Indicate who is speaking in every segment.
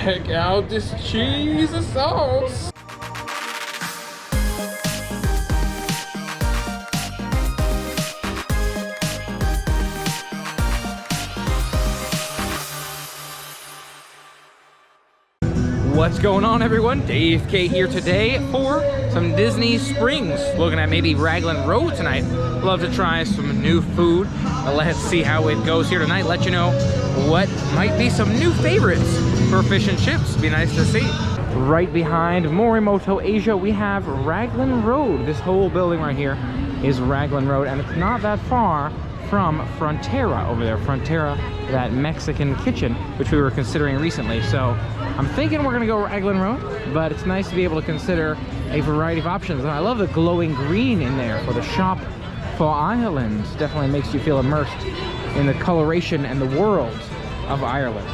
Speaker 1: Check out this cheese and sauce. What's going on, everyone? Dave K here today for some Disney Springs. Looking at maybe Raglan Road tonight. Love to try some new food. Let's see how it goes here tonight. Let you know what might be some new favorites for fish and chips. Be nice to see. Right behind Morimoto Asia, we have Raglan Road. This whole building right here is Raglan Road, and it's not that far from Frontera over there. Frontera, that Mexican kitchen, which we were considering recently. So I'm thinking we're gonna go Raglan Road, but it's nice to be able to consider a variety of options. And I love the glowing green in there for the shop for Ireland. Definitely makes you feel immersed in the coloration and the world of Ireland.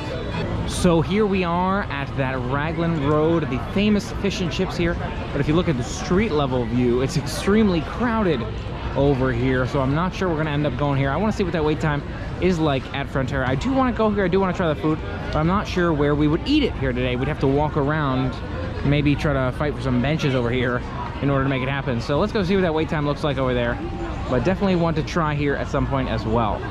Speaker 1: So here we are at that Raglan Road, the famous fish and chips here. But if you look at the street level view, it's extremely crowded over here, so I'm not sure we're gonna end up going here. I want to see what that wait time is like at Frontera. I do want to go here, I do want to try the food, but I'm not sure where we would eat it here today. We'd have to walk around, maybe try to fight for some benches over here in order to make it happen. So let's go see what that wait time looks like over there, but definitely want to try here at some point as well.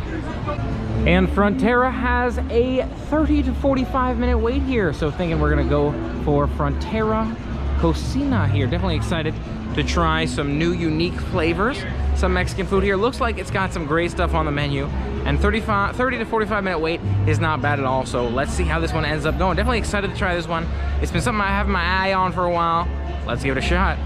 Speaker 1: And Frontera has a 30 to 45 minute wait here, so thinking we're gonna go for Frontera Cocina here. Definitely excited to try some new unique flavors. Some Mexican food here. Looks like it's got some great stuff on the menu, and 30 to 45 minute wait is not bad at all. So let's see how this one ends up going. Definitely excited to try this one. It's been something I have my eye on for a while. Let's give it a shot.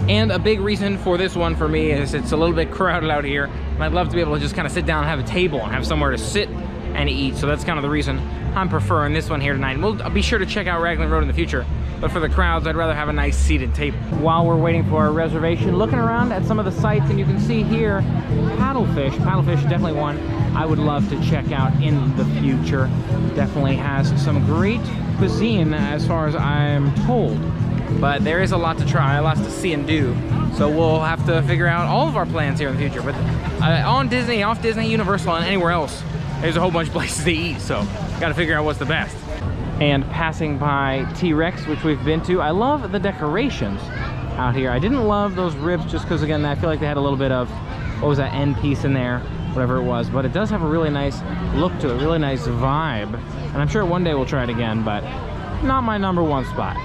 Speaker 1: And a big reason for this one for me is it's a little bit crowded out here, and I'd love to be able to just kind of sit down and have a table and have somewhere to sit and eat. So that's kind of the reason I'm preferring this one here tonight. And we'll be sure to check out Raglan Road in the future, but for the crowds, I'd rather have a nice seated table. While we're waiting for our reservation, looking around at some of the sites, and you can see here paddlefish. Paddlefish is definitely one I would love to check out in the future. Definitely has some great cuisine as far as I'm told, but there is a lot to try, a lot to see and do. So we'll have to figure out all of our plans here in the future. But on Disney, off Disney, Universal, and anywhere else, there's a whole bunch of places to eat. So got to figure out what's the best. And passing by T-Rex, which we've been to, I love the decorations out here. I didn't love those ribs just because, again, I feel like they had a little bit of, what was that end piece in there, whatever it was, but it does have a really nice look to it, really nice vibe. And I'm sure one day we'll try it again, but not my #1 spot.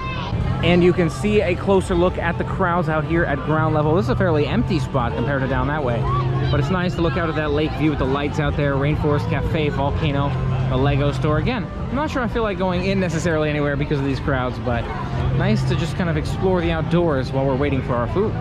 Speaker 1: And you can see a closer look at the crowds out here at ground level. This is a fairly empty spot compared to down that way, but it's nice to look out at that lake view with the lights out there, Rainforest Cafe, Volcano, a Lego store. Again, I'm not sure I feel like going in necessarily anywhere because of these crowds, but nice to just kind of explore the outdoors while we're waiting for our food.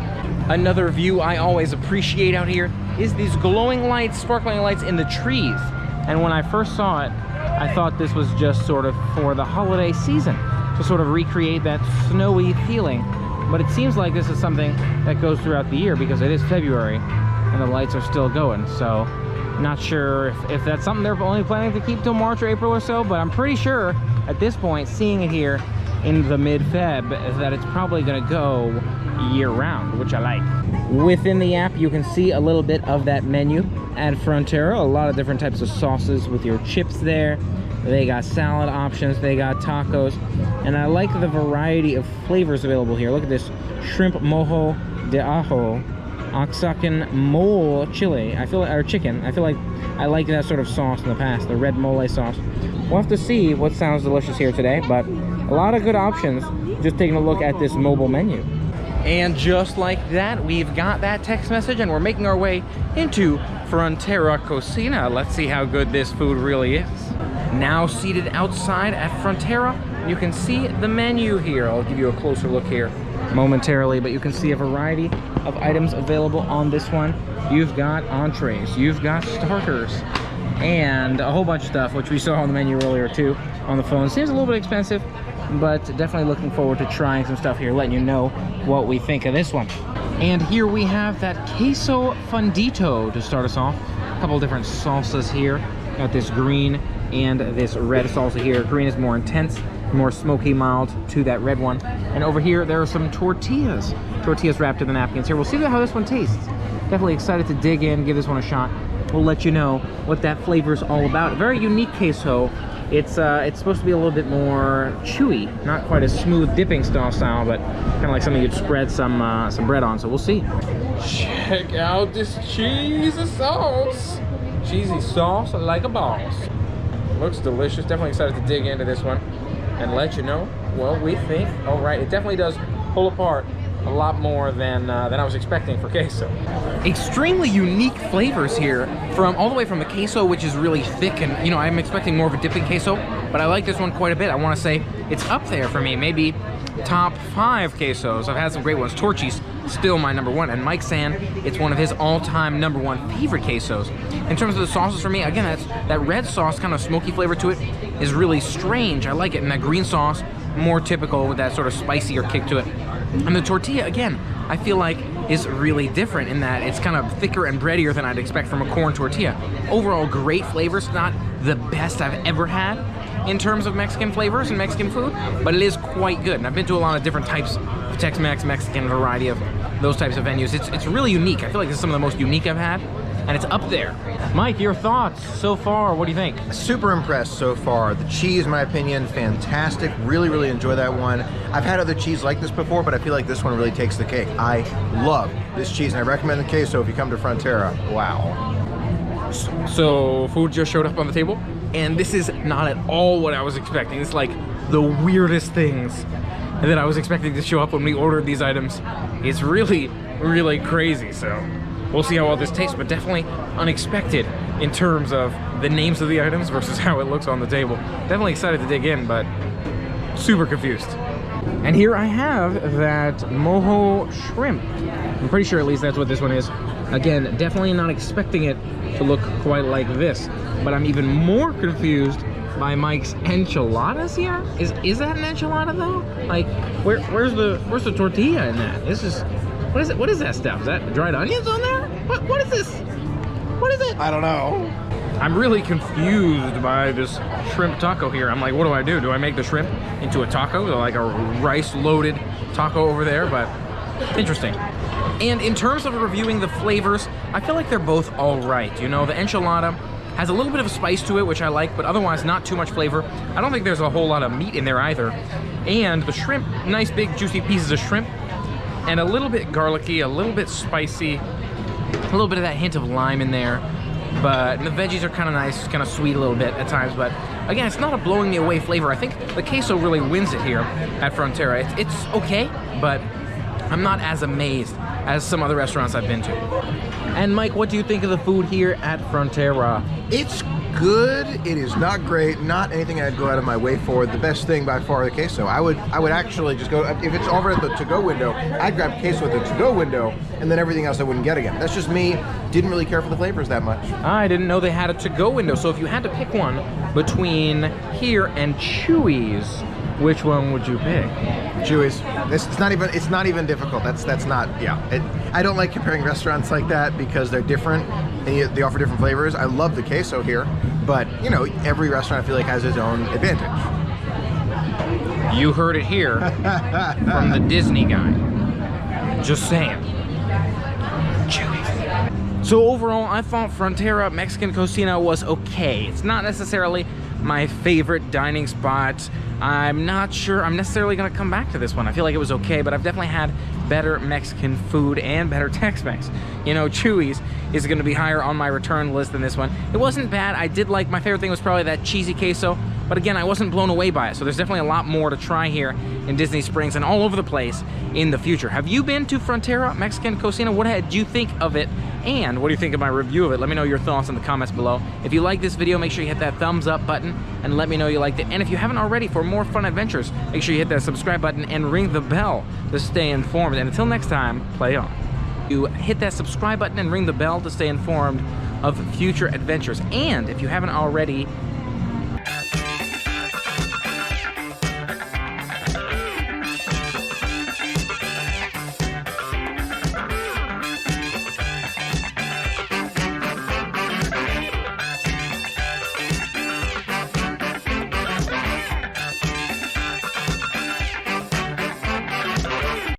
Speaker 1: Another view I always appreciate out here is these glowing lights, sparkling lights in the trees. And when I first saw it, I thought this was just sort of for the holiday season, to sort of recreate that snowy feeling. But it seems like this is something that goes throughout the year because it is February and the lights are still going. So not sure if that's something they're only planning to keep till March or April or so, but I'm pretty sure at this point, seeing it here in the mid-Feb, that it's probably gonna go year-round, which I like. Within the app, you can see a little bit of that menu at Frontera. A lot of different types of sauces with your chips there. They got salad options, they got tacos, and I like the variety of flavors available here. Look at this shrimp mojo de ajo, Oaxacan mole chili. I feel like, or chicken. I feel like I like that sort of sauce in the past, the red mole sauce. We'll have to see what sounds delicious here today, but a lot of good options. Just taking a look at this mobile menu. And just like that, we've got that text message and we're making our way into Frontera Cocina. Let's see how good this food really is. Now seated outside at Frontera, you can see the menu here. I'll give you a closer look here momentarily, but you can see a variety of items available on this one. You've got entrees, you've got starters, and a whole bunch of stuff, which we saw on the menu earlier too on the phone. Seems a little bit expensive, but definitely looking forward to trying some stuff here, letting you know what we think of this one. And here we have that Queso fundido to start us off. A couple different salsas here. Got this green and this red salsa here. Green is more intense, more smoky, mild to that red one. And over here, there are some tortillas. Tortillas wrapped in the napkins here. We'll see how this one tastes. Definitely excited to dig in, give this one a shot. We'll let you know what that flavor is all about. A very unique queso It's supposed to be a little bit more chewy, not quite a smooth dipping style, but kind of like something you'd spread some bread on. So we'll see. Check out this cheesy sauce. Cheesy sauce like a boss. Looks delicious. Definitely excited to dig into this one and let you know what we think. All right, it definitely does pull apart a lot more than I was expecting for queso. Extremely unique flavors here, from all the way from the queso, which is really thick, and you know, I'm expecting more of a dipping queso, but I like this one quite a bit. I want to say it's up there for me, maybe top 5 quesos. I've had some great ones. Torchy's still my #1, and Mike's saying it's one of his all-time #1 favorite quesos. In terms of the sauces for me, again, that red sauce, kind of smoky flavor to it, is really strange. I like it, and that green sauce, more typical with that sort of spicier kick to it. And the tortilla, again, I feel like is really different in that it's kind of thicker and breadier than I'd expect from a corn tortilla. Overall, great flavors. Not the best I've ever had in terms of Mexican flavors and Mexican food, but it is quite good. And I've been to a lot of different types of Tex-Mex, Mexican, variety of those types of venues. It's really unique. I feel like this is some of the most unique I've had, and it's up there. Mike, your thoughts so far? What do you think?
Speaker 2: Super impressed so far. The cheese, in my opinion, fantastic. Really, really enjoy that one. I've had other cheese like this before, but I feel like this one really takes the cake. I love this cheese, and I recommend the queso if you come to Frontera. Wow.
Speaker 1: So food just showed up on the table, and this is not at all what I was expecting. It's like the weirdest things that I was expecting to show up when we ordered these items. It's really, really crazy. So we'll see how all this tastes, but definitely unexpected in terms of the names of the items versus how it looks on the table. Definitely excited to dig in, but super confused. And here I have that mojo shrimp. I'm pretty sure at least that's what this one is. Again, definitely not expecting it to look quite like this, but I'm even more confused by Mike's enchiladas here. Is that an enchilada though? Like, where's the tortilla in that? This is, what is it? What is that stuff? Is that dried onions on there? What is this? What is it?
Speaker 2: I don't know.
Speaker 1: I'm really confused by this shrimp taco here. I'm like, what do? Do I make the shrimp into a taco? So like a rice-loaded taco over there? But interesting. And in terms of reviewing the flavors, I feel like they're both all right. You know, the enchilada has a little bit of a spice to it, which I like, but otherwise not too much flavor. I don't think there's a whole lot of meat in there either. And the shrimp, nice big juicy pieces of shrimp, and a little bit garlicky, a little bit spicy, a little bit of that hint of lime in there. But the veggies are kind of nice, kind of sweet a little bit at times. But again, it's not a blowing me away flavor. I think the queso really wins it here at Frontera. It's okay, but I'm not as amazed as some other restaurants I've been to. And Mike, what do you think of the food here at Frontera?
Speaker 2: It's good. It is not great. Not anything I'd go out of my way for. The best thing by far, the queso. I would actually just go, if it's over at the to-go window, I'd grab queso at the to-go window, and then everything else I wouldn't get again. That's just me. Didn't really care for the flavors that much.
Speaker 1: I didn't know they had a to-go window. So if you had to pick one between here and Chuy's, which one would you pick?
Speaker 2: Chuy's. It's not even difficult. That's not, yeah. I don't like comparing restaurants like that because they're different and they offer different flavors. I love the queso here, but you know, every restaurant I feel like has its own advantage.
Speaker 1: You heard it here from the Disney guy. Just saying. Chuy's. So overall, I thought Frontera Mexican Cocina was okay. It's not necessarily my favorite dining spot. I'm not sure I'm necessarily gonna come back to this one. I feel like it was okay, but I've definitely had better Mexican food and better Tex-Mex. You know, Chuy's is gonna be higher on my return list than this one. It wasn't bad. I did like, my favorite thing was probably that cheesy queso, but again, I wasn't blown away by it. So there's definitely a lot more to try here in Disney Springs and all over the place in the future. Have you been to Frontera Mexican Cocina? What did you think of it? And what do you think of my review of it? Let me know your thoughts in the comments below. If you like this video, make sure you hit that thumbs up button and let me know you liked it. And if you haven't already, for more fun adventures, make sure you hit that subscribe button and ring the bell to stay informed. And until next time, play on. You hit that subscribe button and ring the bell to stay informed of future adventures. And if you haven't already,